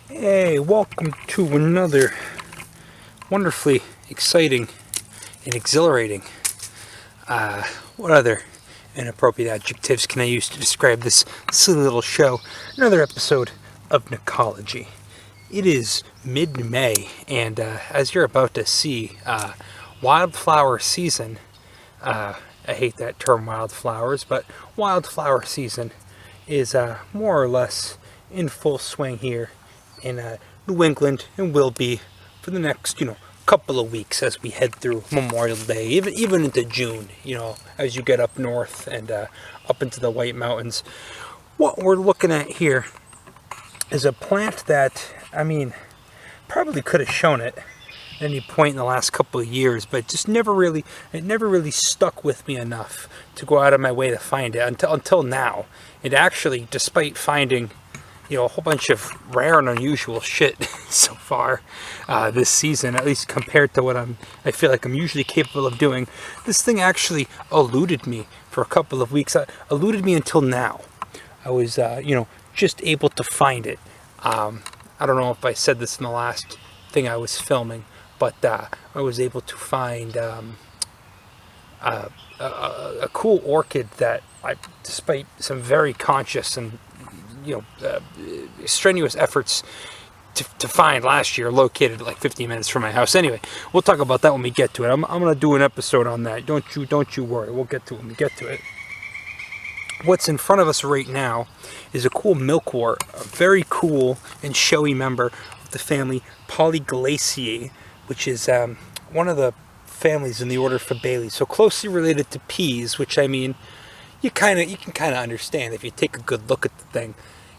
Hey, welcome to another wonderfully exciting and exhilarating, what other inappropriate adjectives can I use to describe this silly little show? Another episode of NEcology. It is mid-May, and as you're about to see, wildflower season, I hate that term wildflowers, but wildflower season is more or less in full swing here in New England, and will be for the next, couple of weeks as we head through Memorial Day, even into June, as you get up north and up into the White Mountains. What we're looking at here is a plant that, probably could have shown it at any point in the last couple of years, but it never really stuck with me enough to go out of my way to find it until now. It actually, despite finding a whole bunch of rare and unusual shit so far this season, at least compared to what I feel like I'm usually capable of doing. This thing actually eluded me for a couple of weeks. Eluded me until now. I was, just able to find it. I don't know if I said this in the last thing I was filming, but I was able to find a cool orchid that despite some very conscious and strenuous efforts to find last year, located like 15 minutes from my house. Anyway, we'll talk about that when we get to it. I'm gonna do an episode on that. Don't you worry. We'll get to it when we get to it. What's in front of us right now is a cool milkwort, a very cool and showy member of the family Polygalaceae, which is one of the families in the order Phabales, so closely related to peas, which you can kind of understand if you take a good look at the thing.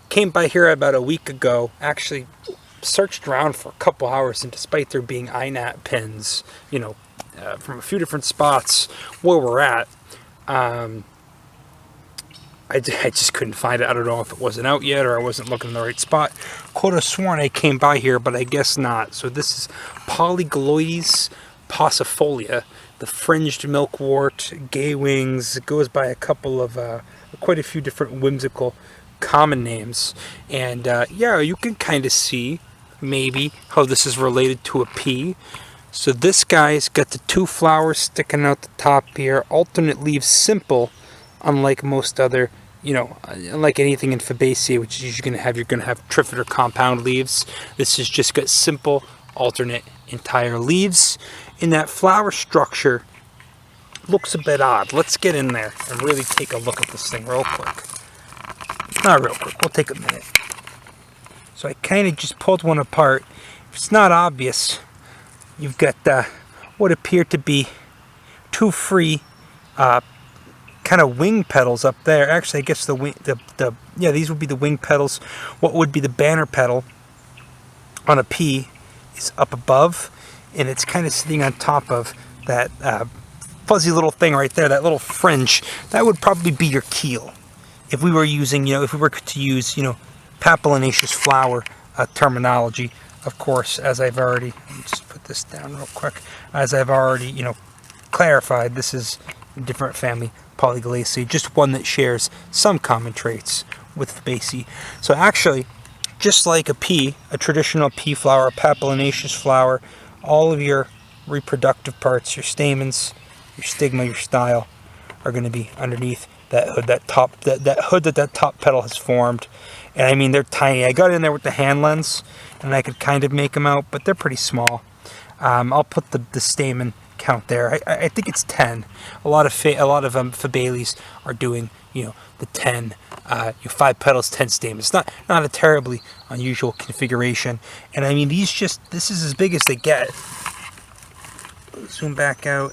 Came by here about a week ago, actually searched around for a couple hours, and despite there being INAT pins, from a few different spots where we're at, I just couldn't find it. I don't know if it wasn't out yet or I wasn't looking in the right spot. Could have sworn I came by here, but I guess not. So this is Polygaloides paucifolia, the fringed milkwort, Gaywings. It goes by a couple of, quite a few different whimsical common names. And you can kind of see maybe how this is related to a pea. So this guy's got the two flowers sticking out the top here, alternate leaves, simple, unlike most other, unlike anything in Fabaceae, which is you're going to have trifid or compound leaves. This has just got simple, alternate, entire leaves. In that flower structure, looks a bit odd. Let's get in there and really take a look at this thing real quick. Not real quick, we'll take a minute. So I kind of just pulled one apart. If it's not obvious, you've got what appear to be two free kind of wing petals up there. Actually, I guess these would be the wing petals. What would be the banner petal on a pea is up above, and it's kind of sitting on top of that fuzzy little thing right there, that little fringe. That would probably be your keel. If we were using, if we were to use, papilionaceous flower terminology, of course, as I've already, let me just put this down real quick, as I've already, clarified, this is a different family, Polygalaceae, just one that shares some common traits with Fabaceae. So actually, just like a pea, a traditional pea flower, a papilionaceous flower, all of your reproductive parts, your stamens, your stigma, your style, are going to be underneath that hood, that top petal has formed. And they're tiny. I got in there with the hand lens, and I could kind of make them out, but they're pretty small. I'll put the stamen count there. I think it's 10. A lot of Phabales are doing, the 10. 5 petals, 10 stamens. Not a terribly unusual configuration. And this is as big as they get. Zoom back out.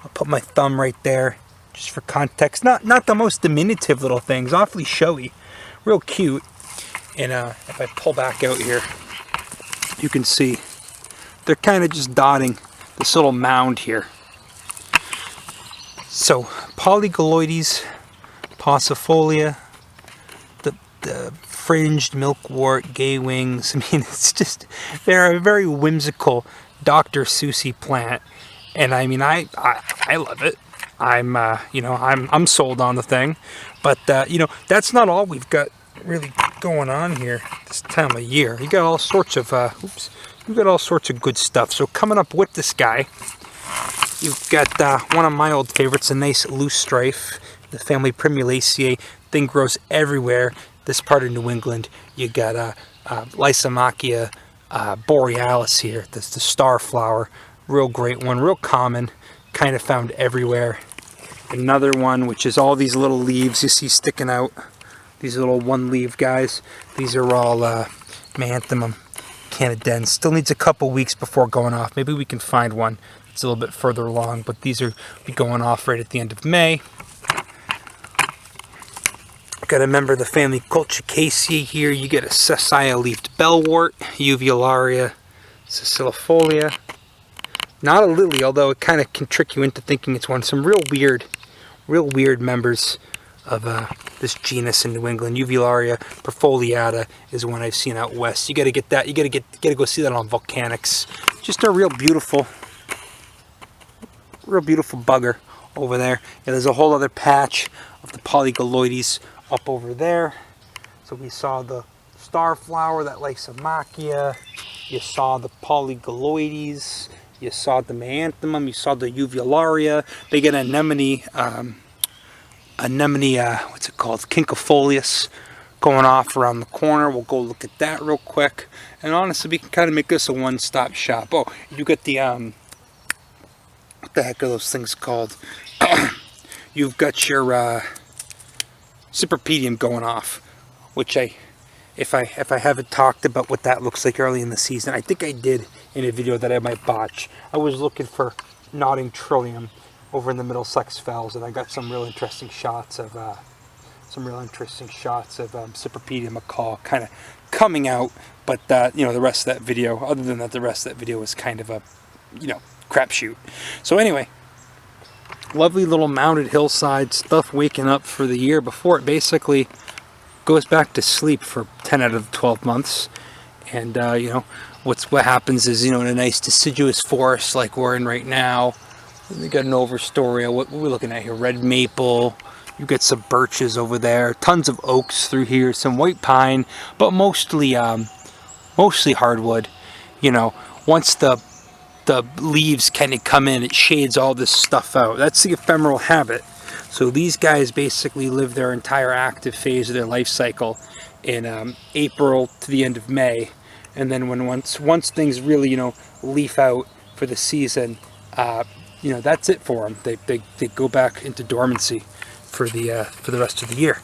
I'll put my thumb right there, just for context. Not the most diminutive little things, awfully showy, real cute. And if I pull back out here, you can see they're kind of just dotting this little mound here. So Polygaloides paucifolia, the fringed milkwort, Gaywings. They're a very whimsical Dr. Seussy plant, and I love it. I'm sold on the thing, but that's not all we've got really going on here this time of year. You got all sorts of, you got all sorts of good stuff. So coming up with this guy, you've got one of my old favorites, a nice loose strife, the family Primulaceae. Thing grows everywhere. This part of New England, you got Lysimachia borealis here. That's the Starflower. Real great one, real common, kind of found everywhere. Another one, which is all these little leaves you see sticking out. These little one-leaf guys. These are all Meanthemum canadense. Still needs a couple weeks before going off. Maybe we can find one that's a little bit further along, but these are be going off right at the end of May. Got a member of the family Colchicaceae here. You get a Sessile-leaved Bellwort, Uvularia, sessilifolia. Not a lily, although it kind of can trick you into thinking it's one. Some real weird members of this genus in New England. Uvularia perfoliata is one I've seen out west. You got to get that. You got to go see that on Volcanics. Just a real beautiful bugger over there. Yeah, there's a whole other patch of the Polygaloides up over there. So we saw the Starflower, that Lysimachia. You saw the Polygaloides. You saw the Meanthemum. You saw the Uvularia. They get anemone, what's it called? Quinquefolia going off around the corner. We'll go look at that real quick. And honestly, we can kind of make this a one-stop shop. Oh, you get the, what the heck are those things called? You've got your, Cypripedium going off, which if I haven't talked about what that looks like early in the season, I think I did in a video that I might botch. I was looking for nodding trillium over in the Middlesex Fells, and I got some real interesting shots of Cypripedium acaule kind of coming out. But you know, the rest of that video, other than that, the rest of that video was kind of a, you know, crapshoot. So anyway. Lovely little mounted hillside stuff waking up for the year before it basically goes back to sleep for 10 out of the 12 months. And you know, what happens is, you know, in a nice deciduous forest like we're in right now, we got an overstory. What we're looking at here, red maple, you get some birches over there, tons of oaks through here, some white pine, but mostly hardwood. You know, once the leaves kind of come in, it shades all this stuff out. That's the ephemeral habit. So these guys basically live their entire active phase of their life cycle in April to the end of May, and then once things really, you know, leaf out for the season, you know, that's it for them. They go back into dormancy for the rest of the year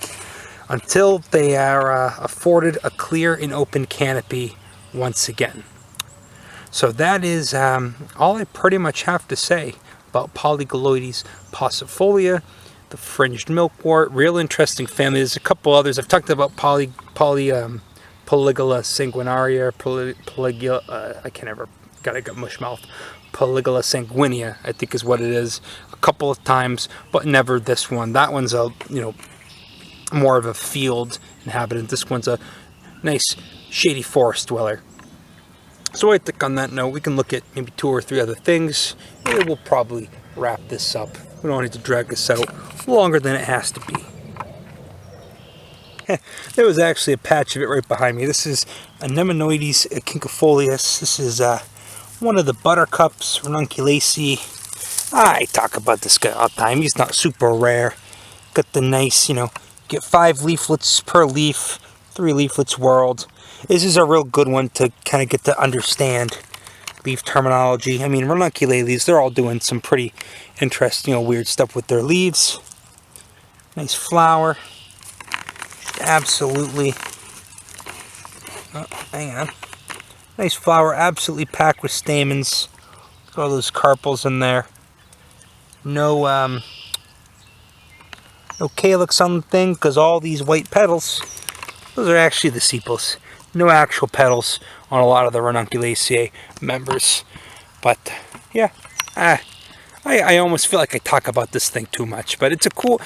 until they are afforded a clear and open canopy once again. So that is all I pretty much have to say about Polygaloides paucifolia, the fringed milkwort. Real interesting family. There's a couple others. I've talked about Polygala sanguinaria, I can't ever, I got mush mouth. Polygala sanguinea, I think is what it is, a couple of times, but never this one. That one's a, you know, more of a field inhabitant. This one's a nice shady forest dweller. So I think on that note, we can look at maybe 2 or 3 other things. And we'll probably wrap this up. We don't need to drag this out longer than it has to be. There was actually a patch of it right behind me. This is Anemonoides quinquefolius. This is one of the buttercups, Ranunculaceae. I talk about this guy all the time. He's not super rare. Got the nice, you know, get 5 leaflets per leaf, 3 leaflets whorled. This is a real good one to kind of get to understand leaf terminology. I mean, Ranunculaceae, they're all doing some pretty interesting, you know, weird stuff with their leaves. Nice flower. Absolutely. Oh, hang on. Nice flower, absolutely packed with stamens. Look at all those carpels in there. No calyx on the thing, because all these white petals, those are actually the sepals. No actual petals on a lot of the Ranunculaceae members. But yeah, I almost feel like I talk about this thing too much. But it's a cool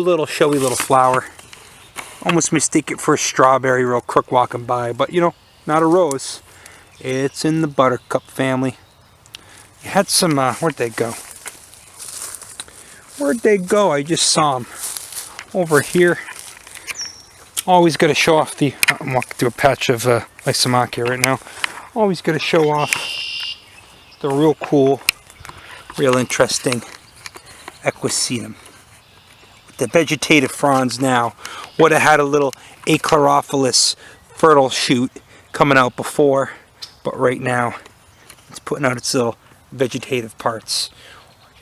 little showy little flower. Almost mistake it for a strawberry real quick walking by, but you know, not a rose. It's in the buttercup family. You had some, where'd they go? Where'd they go? I just saw them over here. Always got to show off the, I'm walking through a patch of Lysimachia right now. Always got to show off the real cool, real interesting Equisteum. The vegetative fronds now would have had a little achlorophyllus fertile shoot coming out before, but right now it's putting out its little vegetative parts.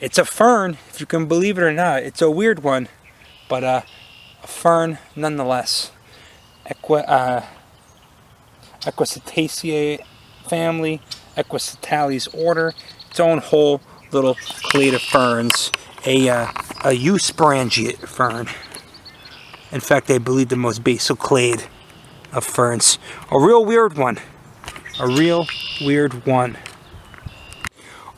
It's a fern, if you can believe it or not. It's a weird one, but a fern nonetheless. Equisetaceae family, Equisetalis order, its own whole little clade of ferns. A eusporangiate fern. In fact, I believe the most basal clade of ferns. A real weird one. A real weird one.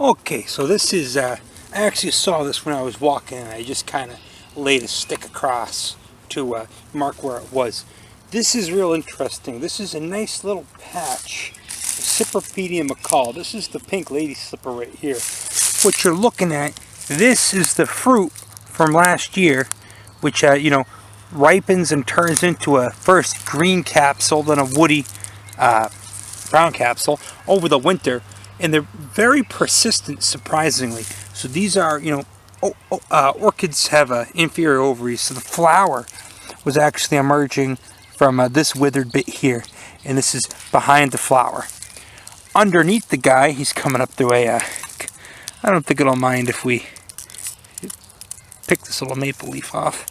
Okay, so this is, I actually saw this when I was walking, and I just kind of laid a stick across to mark where it was. This is real interesting. This is a nice little patch of Cypripedium acaule. This is the pink lady slipper right here. What you're looking at, this is the fruit from last year, which, you know, ripens and turns into a first green capsule, then a woody brown capsule over the winter. And they're very persistent, surprisingly. So these are, you know, orchids have inferior ovaries, so the flower was actually emerging from this withered bit here, and this is behind the flower. Underneath the guy, he's coming up through a, I don't think it'll mind if we pick this little maple leaf off.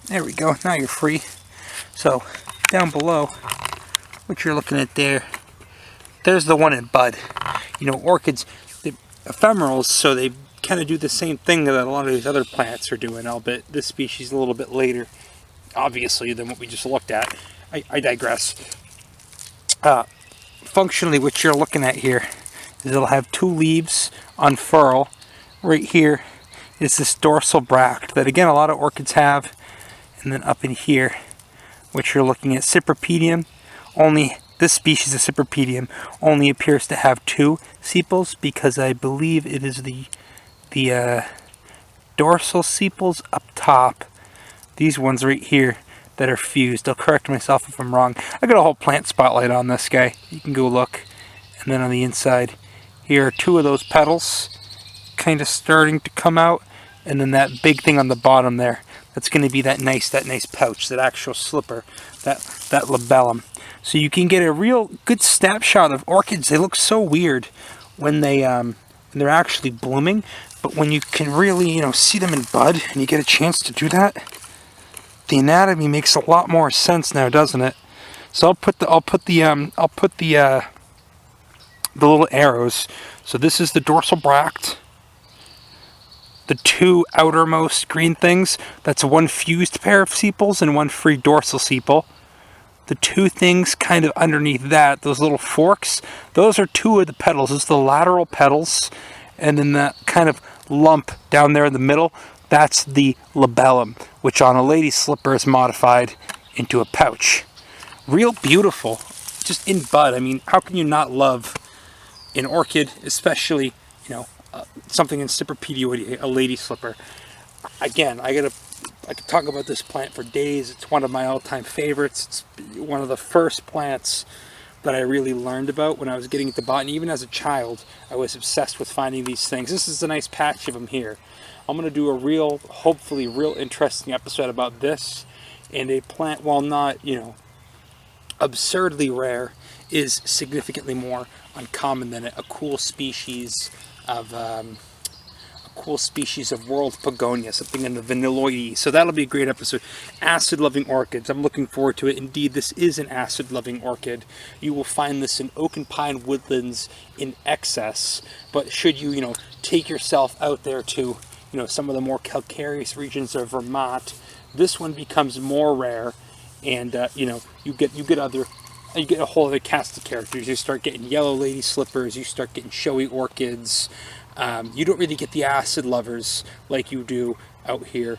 There we go, now you're free. So, down below, what you're looking at there, there's the one in bud. You know, orchids, they're ephemerals, so they kind of do the same thing that a lot of these other plants are doing, albeit this species a little bit later, obviously, than what we just looked at. I digress. Functionally, what you're looking at here is it'll have two leaves unfurl. Right here is this dorsal bract that, again, a lot of orchids have. And then up in here, what you're looking at, Cypripedium, only this species of Cypripedium only appears to have two sepals, because I believe it is the dorsal sepals up top, these ones right here, that are fused. I'll correct myself if I'm wrong. I got a whole plant spotlight on this guy. You can go look. And then on the inside, here are two of those petals kind of starting to come out, and then that big thing on the bottom there, that's going to be that nice pouch, that actual slipper, that labellum. So you can get a real good snapshot of orchids. They look so weird when they're actually blooming, but when you can really, you know, see them in bud and you get a chance to do that, the anatomy makes a lot more sense now, doesn't it? So I'll put the little arrows. So this is the dorsal bract. The two outermost green things, that's one fused pair of sepals and one free dorsal sepal. The two things kind of underneath that, those little forks, those are two of the petals. Those are the lateral petals. And then that kind of lump down there in the middle, that's the labellum, which on a lady slipper is modified into a pouch. Real beautiful, just in bud. I mean, how can you not love an orchid, especially, you know, something in Cypripedium, a lady slipper? Again, I could talk about this plant for days. It's one of my all-time favorites. It's one of the first plants that I really learned about when I was getting into botany. Even as a child, I was obsessed with finding these things. This is a nice patch of them here. I'm going to do a hopefully real interesting episode about this. And a plant, while not, you know, absurdly rare, is significantly more uncommon than it. A cool species of world pogonia, something in the Vanilloides. So that'll be a great episode. Acid-loving orchids. I'm looking forward to it. Indeed, this is an acid-loving orchid. You will find this in oak and pine woodlands in excess. But should you, you know, take yourself out there to, you know, some of the more calcareous regions of Vermont, this one becomes more rare, and you know, you get a whole other cast of characters. You start getting yellow lady slippers. You start getting showy orchids. You don't really get the acid lovers like you do out here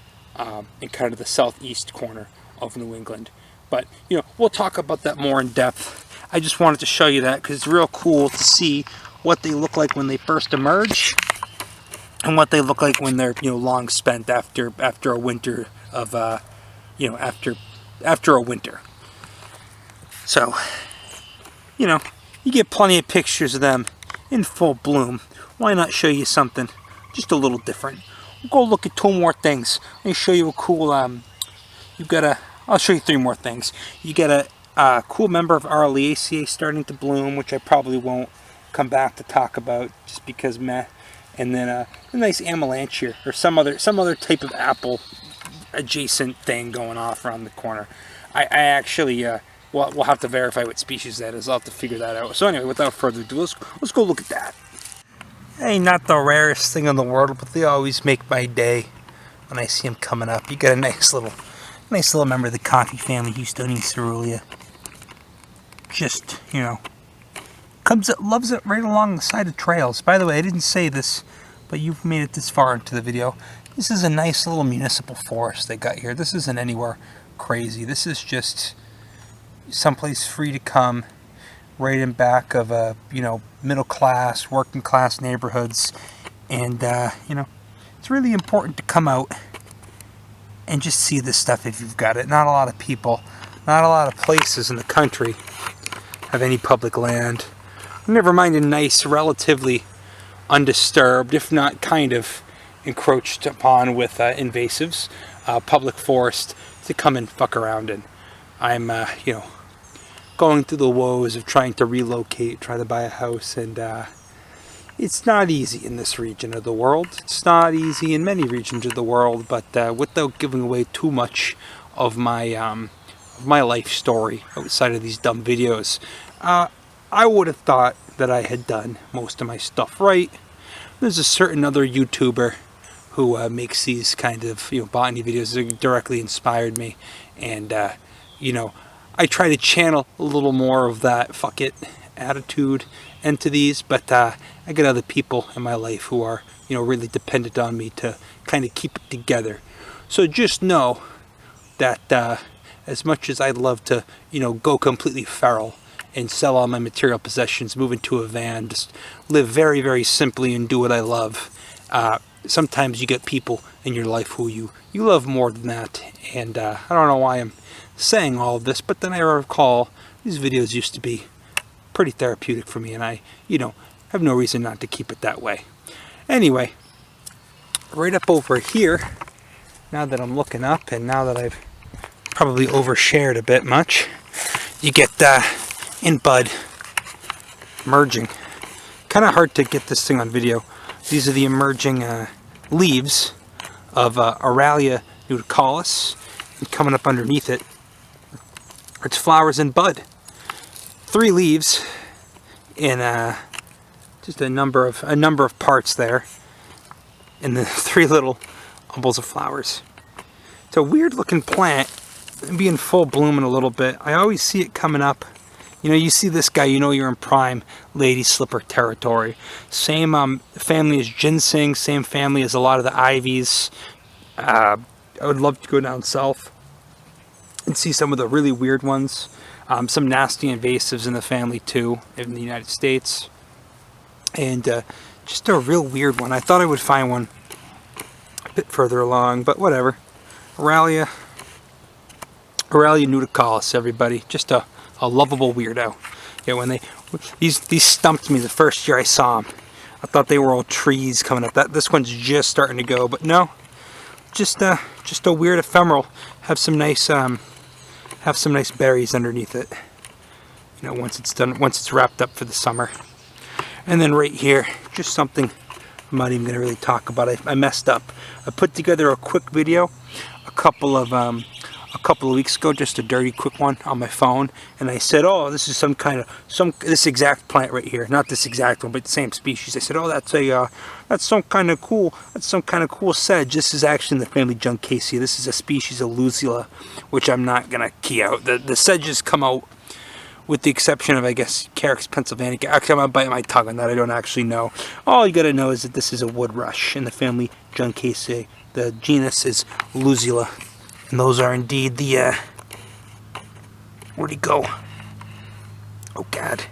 in kind of the southeast corner of New England. But, you know, we'll talk about that more in depth. I just wanted to show you that because it's real cool to see what they look like when they first emerge and what they look like when they're, you know, long spent after a winter of, you know, after after a winter. So, you know, you get plenty of pictures of them in full bloom. Why not show you something just a little different? We'll go look at 2 more things. Let me show you a cool, I'll show you 3 more things. You get a cool member of Araliaceae starting to bloom, which I probably won't come back to talk about just because meh. And then a nice Amelanchier or some other type of apple adjacent thing going off around the corner. I actually we'll have to verify what species that is. I'll have to figure that out. So anyway, without further ado, let's go look at that. Hey, not the rarest thing in the world, but they always make my day when I see them coming up. You got a nice little member of the coffee family, Houstonian Cerulean. Just, you know, loves it right along the side of trails. By the way, I didn't say this, but you've made it this far into the video. This is a nice little municipal forest they got here. This isn't anywhere crazy. This is just someplace free to come, right in back of you know, middle class, working class neighborhoods. And you know, it's really important to come out and just see this stuff if you've got it. Not a lot of people, not a lot of places in the country have any public land. Never mind a nice, relatively undisturbed, if not kind of encroached upon with invasives, public forest to come and fuck around in. I'm, you know, going through the woes of trying to relocate, try to buy a house, and it's not easy in this region of the world. It's not easy in many regions of the world, but without giving away too much of my life story outside of these dumb videos, I would have thought that I had done most of my stuff right. There's a certain other YouTuber who makes these kind of, you know, botany videos that directly inspired me, and you know, I try to channel a little more of that fuck it attitude into these, but I get other people in my life who are, you know, really dependent on me to kind of keep it together. So just know that as much as I'd love to, you know, go completely feral and sell all my material possessions, move into a van, just live very, very simply and do what I love, sometimes you get people in your life who you love more than that. And I don't know why I'm saying all of this, but then I recall these videos used to be pretty therapeutic for me, and I, you know, have no reason not to keep it that way. Anyway, right up over here, now that I'm looking up and now that I've probably overshared a bit much, you get in bud emerging. Kind of hard to get this thing on video. These are the emerging leaves of Aralia nudicaulis, and coming up underneath it, its flowers in bud. 3 leaves in just a number of parts there, and the 3 little umbels of flowers. It's a weird looking plant. It'll be in full bloom in a little bit. I always see it coming up. You know, you see this guy, you know you're in prime lady slipper territory. Same family as ginseng, same family as a lot of the ivies. I would love to go down south and see some of the really weird ones. Some nasty invasives in the family too, in the United States. And just a real weird one. I thought I would find one a bit further along, but whatever. Aralia nudicaulis, everybody. Just a lovable weirdo. Yeah, when these stumped me the first year I saw them. I thought they were all trees coming up. This one's just starting to go, but no, just a weird ephemeral. Have some nice berries underneath it. You know, once it's wrapped up for the summer. And then right here, just something I'm not even gonna really talk about. I messed up. I put together a quick video a couple of weeks ago, just a dirty quick one on my phone, and I said, oh, this is this exact plant right here, not this exact one, but the same species. I said, oh, that's some kind of cool sedge. This is actually in the family Juncaceae. This is a species of Lucilla, which I'm not gonna key out. The sedges come out, with the exception of, I guess, Carex pennsylvanica. Actually, I'm gonna bite my tongue on that. I don't actually know. All you gotta know is that this is a wood rush in the family Juncaceae. The genus is Lucilla. And those are indeed the, where'd he go? Oh God,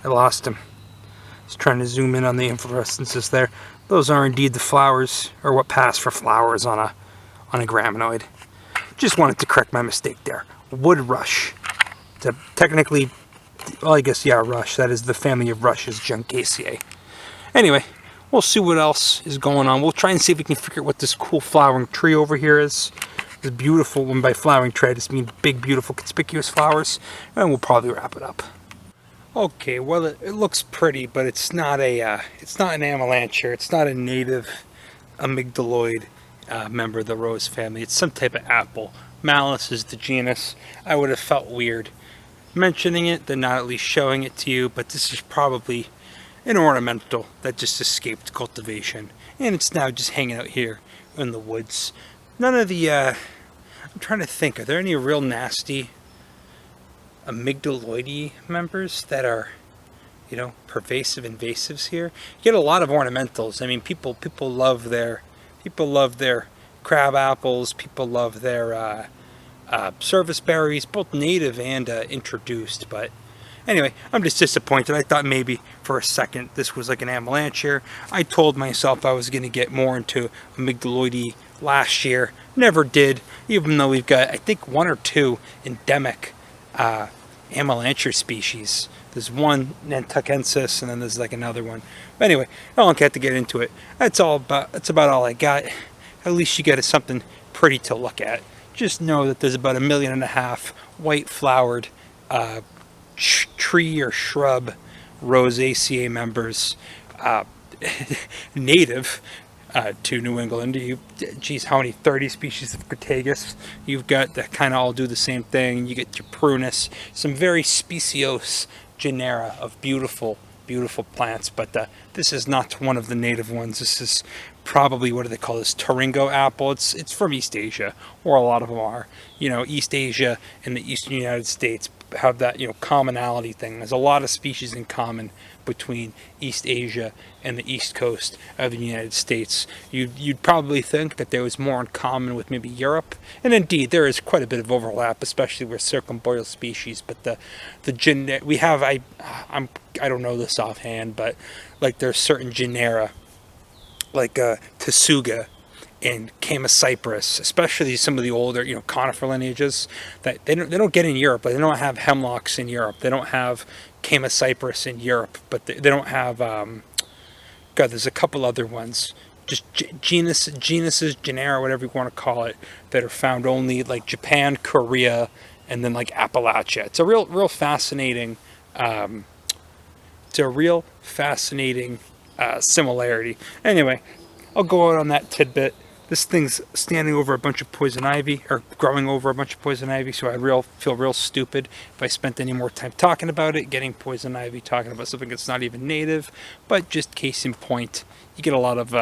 I lost him. Just trying to zoom in on the inflorescences there. Those are indeed the flowers, or what pass for flowers on a graminoid. just wanted to correct my mistake there. Wood rush. Technically, well, I guess, yeah, rush. That is the family of rushes, Juncaceae. Anyway, we'll see what else is going on. We'll try and see if we can figure out what this cool flowering tree over here is. This beautiful one. By flowering tree, I just mean big, beautiful, conspicuous flowers. And we'll probably wrap it up. Okay, well, it looks pretty, but it's not an Amelanchier. It's not a native amygdaloid member of the rose family. It's some type of apple. Malus is the genus. I would have felt weird mentioning it than not at least showing it to you, but this is probably an ornamental that just escaped cultivation, and it's now just hanging out here in the woods. None of the I'm trying to think, are there any real nasty amygdaloidy members that are, you know, pervasive invasives here? You get a lot of ornamentals. I mean, people love their crab apples. People love their service berries, both native and introduced. But anyway, I'm just disappointed. I thought maybe for a second this was like an Amelanchier. I told myself I was going to get more into amygdaloidy last year. Never did, even though we've got, I think, 1 or 2 endemic Amelanchier species. There's one, Nantuckensis, and then there's like another one. But anyway, I don't have to get into it. That's about all I got. At least you get something pretty to look at. Just know that there's about 1.5 million white flowered tree or shrub Rosaceae members native to New England. Geez, how many? 30 species of Crataegus. You've got that kind of all do the same thing. You get your prunus, some very speciose genera of beautiful plants, but this is not one of the native ones. This is probably, what do they call this, Taringo apple. It's from East Asia, or a lot of them are. You know, East Asia and the eastern United States have that, you know, commonality thing. There's a lot of species in common between East Asia and the East Coast of the United States. You'd probably think that there was more in common with maybe Europe, and indeed there is quite a bit of overlap, especially with circumboreal species. But we have, I don't know this offhand, but like there's certain genera like Tsuga and Chamaecyparis, especially some of the older, you know, conifer lineages that they don't get in Europe. Like, they don't have hemlocks in Europe. They don't have Chamaecyparis in Europe, but they don't have God, there's a couple other ones, just genuses, genera, whatever you want to call it, that are found only like Japan, Korea, and then like Appalachia. It's a real fascinating similarity. Anyway, I'll go out on that tidbit. This thing's standing over a bunch of poison ivy, or growing over a bunch of poison ivy, so I'd feel real stupid if I spent any more time talking about it, getting poison ivy, talking about something that's not even native. But just case in point, you get a lot of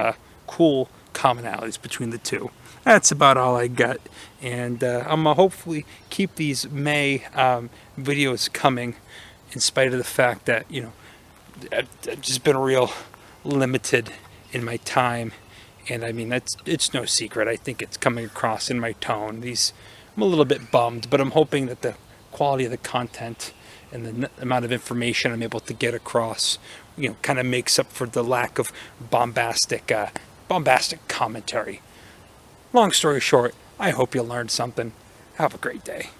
cool commonalities between the two. That's about all I got, and I'm gonna hopefully keep these May videos coming, in spite of the fact that, you know, I've just been real limited in my time. And I mean, it's no secret. I think it's coming across in my tone. I'm a little bit bummed, but I'm hoping that the quality of the content and the amount of information I'm able to get across, you know, kind of makes up for the lack of bombastic commentary. Long story short, I hope you learned something. Have a great day.